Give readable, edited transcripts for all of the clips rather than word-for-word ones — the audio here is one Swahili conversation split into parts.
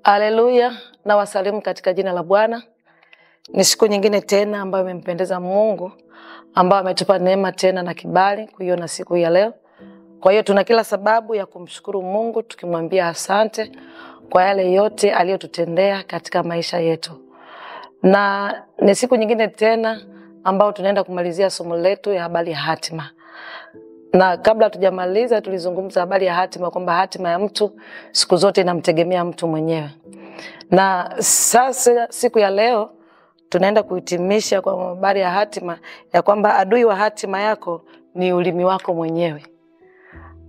Haleluya, na wasalimu katika jina la Bwana. Ni siku nyingine tena ambayo imempendeza Mungu, ambaye ametupa neema tena na kibali kuiona siku ya leo. Kwa hiyo tuna kila sababu ya kumshukuru Mungu, tukimwambia asante kwa yale yote aliyotutendea katika maisha yetu. Na ni siku nyingine tena ambayo tunaenda kumalizia somo letu ya habari ya hatima. Na kabla tujamaliza tulizungumza habari ya hatima, kwamba hatima ya mtu siku zote inamtegemea mtu mwenyewe. Na sasa siku ya leo tunaenda kuhitimisha kwa habari ya hatima, ya kwamba adui wa hatima yako ni ulimi wako mwenyewe.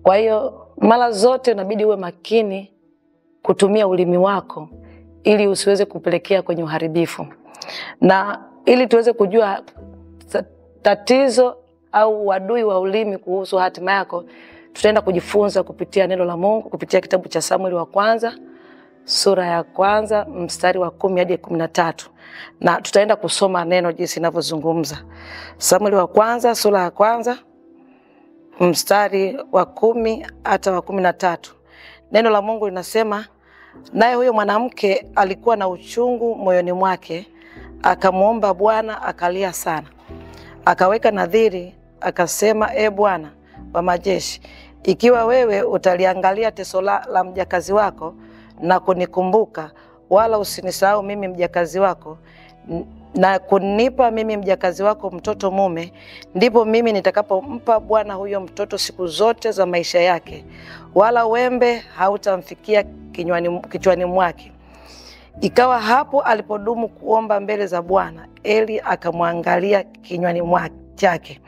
Kwa hiyo mara zote unabidi uwe makini kutumia ulimi wako ili usiweze kupelekea kwenye uharibifu. Na ili tuweze kujua tatizo au adui wa ulimi kuhusu hatima yako, tutaenda kujifunza kupitia neno la Mungu, kupitia kitabu cha Samueli wa kwanza, sura ya kwanza, mstari wa 10 hadi 13. Na tutaenda kusoma neno jinsi linavyozungumza. Samueli wa kwanza, sura ya kwanza, mstari wa 10 hata wa 13. Neno la Mungu linasema, naye huyo mwanamke alikuwa na uchungu moyoni mwake, akamuomba Bwana, akalia sana. Akaweka nadhiri, akasema, Bwana wa majeshi, ikiwa wewe utaliangalia teso la mjakazi wako na kunikumbuka, wala usinisahau mimi mjakazi wako, na kunipa mimi mjakazi wako mtoto mume, ndipo mimi nitakapompa Bwana huyo mtoto siku zote za maisha yake, wala wembe hautamfikia kichwani mwake. Ikawa hapo alipodumu kuomba mbele za Bwana, Eli akamwangalia kinywani mwake.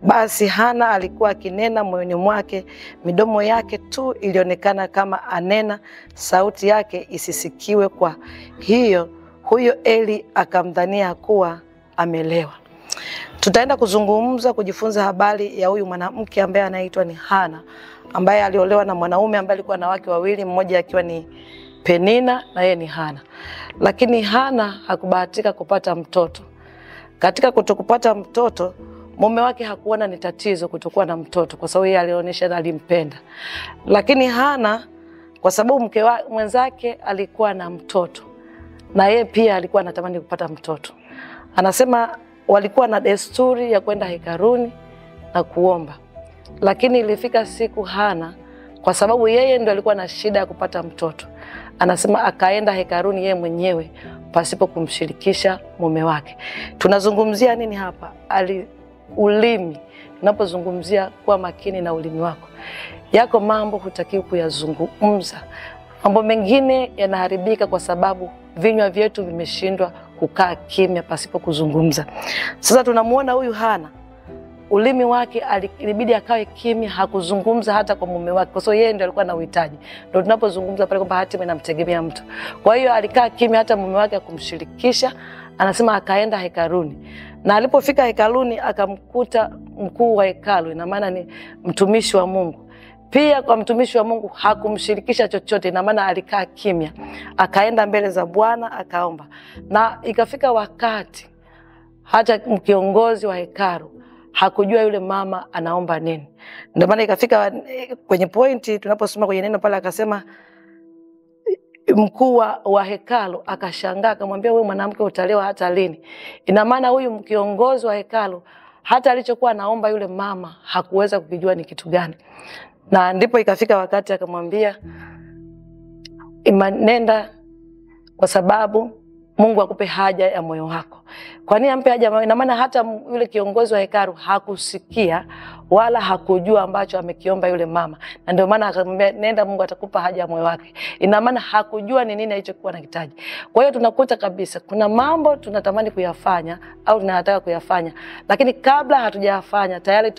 Basi Hana alikuwa akinena moyoni mwake, midomo yake tu ilionekana kama anena, sauti yake isisikiwe. Kwa hiyo huyo Eli akamdhania kuwa amelewa. Tutaenda kujifunza habari ya huyu mwanamke ambaye anaitwa ni Hana, ambaye aliolewa na mwanaume ambaye alikuwa na wake wawili, mmoja akiwa ni Penina na yeye ni Hana. Lakini Hana hakubahatika kupata mtoto. Katika kutokupata mtoto, mume wake hakuona ni tatizo kutokuwa na mtoto, kwa sababu yeye alionyesha alimpenda. Lakini Hana, kwa sababu mke mwenzake alikuwa na mtoto, na yeye pia alikuwa anatamani kupata mtoto. Anasema walikuwa na desturi ya kwenda hekaluni na kuomba. Lakini ilifika siku Hana, kwa sababu yeye ndio alikuwa na shida ya kupata mtoto, anasema akaenda hekaluni yeye mwenyewe pasipo kumshirikisha mume wake. Tunazungumzia nini hapa? Ulimi. Tunapozungumzia kuwa makini na ulimi wako. Yako mambo hutakiwi kuyazungumza. Mambo mengine yanaharibika kwa sababu vinywa vyetu vimeshindwa kukaa kimya pasipo kuzungumza. Sasa tunamuona huyu Hana, ulimi wake ilibidi akae kimya, hakuzungumza hata kwa mume wake, kwa sababu yeye ndiye alikuwa na uhitaji. Ndio tunapozungumza pale kwamba hatima inamtegemea mtu. Kwa hiyo alikaa kimya, hata mume wake akumshirikisha. Anasema akaenda hekaluni, na alipofika hekaluni akamkuta mkuu wa hekalu, ina maana ni mtumishi wa Mungu. Pia kwa mtumishi wa Mungu hakumshirikisha chochote, ina maana alikaa kimya. Akaenda mbele za Bwana akaomba. Na ikafika wakati hata kiongozi wa hekalu hakujua yule mama anaomba nini. Ndio maana ikafika kwenye pointi tunaposoma kwenye neno pale, akasema mkuu wa hekalu akashangaa, akamwambia, wewe mwanamke utalewa hata lini? Ina maana huyu kiongozi wa hekalu hata alichokuwa anaomba yule mama hakuweza kujua ni kitu gani. Na ndipo ikafika wakati akamwambia, nenda, kwa sababu Mungu akupe haja ya moyo wako. Kwa nini ampe haja? Ina maana hata yule kiongozi wa hekalu hakusikia wala hakujua ambacho amekiomba yule mama. Na ndio maana akamwambia, nenda, Mungu atakupa haja ya moyo wake. Ina maana hakujua ni nini alichokuwa anahitaji. Kwa hiyo tunakuta kabisa kuna mambo tunatamani kuyafanya au tunataka kuyafanya, lakini kabla hatujayafanya tayari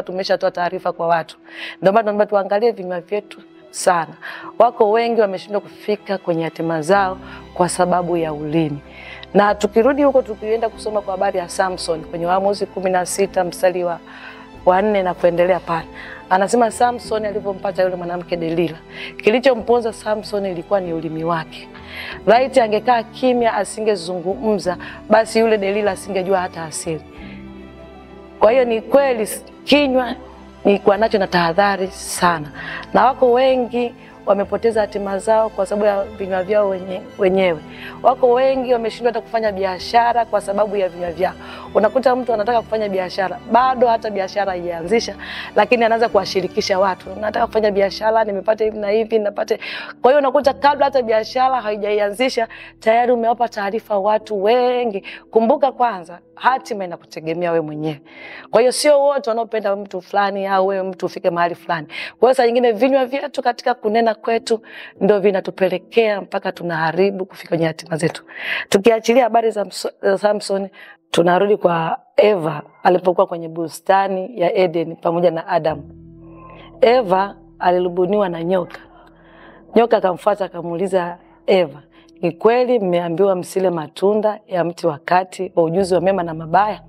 tumeshatoa taarifa kwa watu. Ndio maana tunaomba tuangalie vinywa vyetu sana. Wako wengi wameshindwa kufika kwenye hatima zao kwa sababu ya ulimi. Na tukirudi huko, tukienda kusoma kwa habari ya Samson kwenye Waamuzi 16 mstari wa 4 na kuendelea pale, anasema Samson alipompata yule mwanamke Delila, kilichomponza Samson ilikuwa ni ulimi wake. Laiti angekaa kimya, asingezungumza, basi yule Delila asingejua hata asili. Kwa hiyo ni kweli kinywa ni kwa nacho na tahadhari sana. Na wako wengi wamepoteza hatima zao kwa sababu ya vinywa vyao wenyewe. Wako wengi wameshindwa hata kufanya biashara kwa sababu ya vinywa vyao. Unakuta mtu anataka kufanya biashara, bado hata biashara haijaanzisha, lakini anaanza kuwashirikisha watu. Nataka kufanya biashara, nimepata hivi na hivi, napate. Kwa hiyo unakuta kabla hata biashara haijaanzisha, tayari umewapa taarifa watu wengi. Kumbuka kwanza, hatima inakutegemea wewe mwenyewe. Kwa hiyo sio wote wanaopenda mtu fulani au wewe mtu ufike mahali fulani. Kwa hiyo saa nyingine vinywa vyetu katika kunena kwetu ndio vinatupelekea mpaka tunaharibu kufika kwenye hatima zetu. Tukiachilia habari za Samson, tunarudi kwa Eva alipokuwa kwenye bustani ya Eden pamoja na Adam. Eva alirubuniwa na nyoka. Nyoka akamfuata akamuuliza Eva, "Ni kweli mmeambiwa msile matunda ya mti wa kati wa ujuzi wa mema na mabaya?"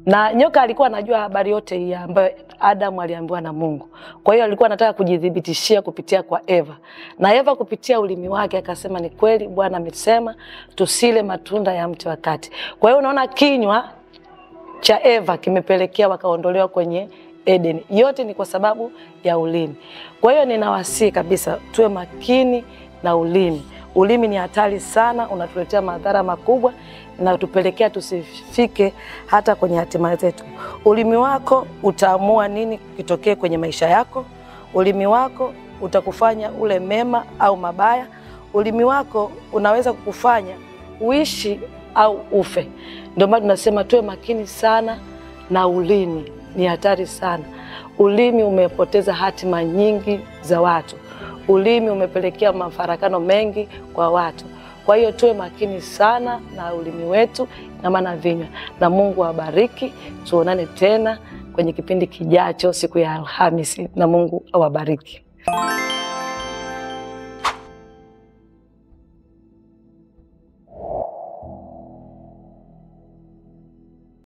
Na nyoka alikuwa anajua habari yote hii ambayo Adam aliambiwa na Mungu. Kwa hiyo alikuwa anataka kujidhibitishia kupitia kwa Eva. Na Eva kupitia ulimi wake akasema, "Ni kweli Bwana amesema tusile matunda ya mti wa kati." Kwa hiyo unaona kinywa cha Eva kimepelekea wakaondolewa kwenye Eden. Yote ni kwa sababu ya ulimi. Kwa hiyo ninawasihi kabisa tuwe makini na ulimi. Ulimi ni hatari sana, unatuletea madhara makubwa na tupelekea tusifike hata kwenye hatima zetu. Ulimi wako utaamua nini kitokee kwenye maisha yako. Ulimi wako utakufanya ule mema au mabaya. Ulimi wako unaweza kukufanya uishi au ufe. Ndio maana tunasema tuwe makini sana na ulimi. Ni hatari sana. Ulimi umepoteza hatima nyingi za watu. Ulimi umepelekea mafarakano mengi kwa watu. Kwa hiyo tuwe makini sana na ulimi wetu na maana vinywa. Na Mungu awabariki. Tuonane tena kwenye kipindi kijacho siku ya Alhamisi, na Mungu awabariki.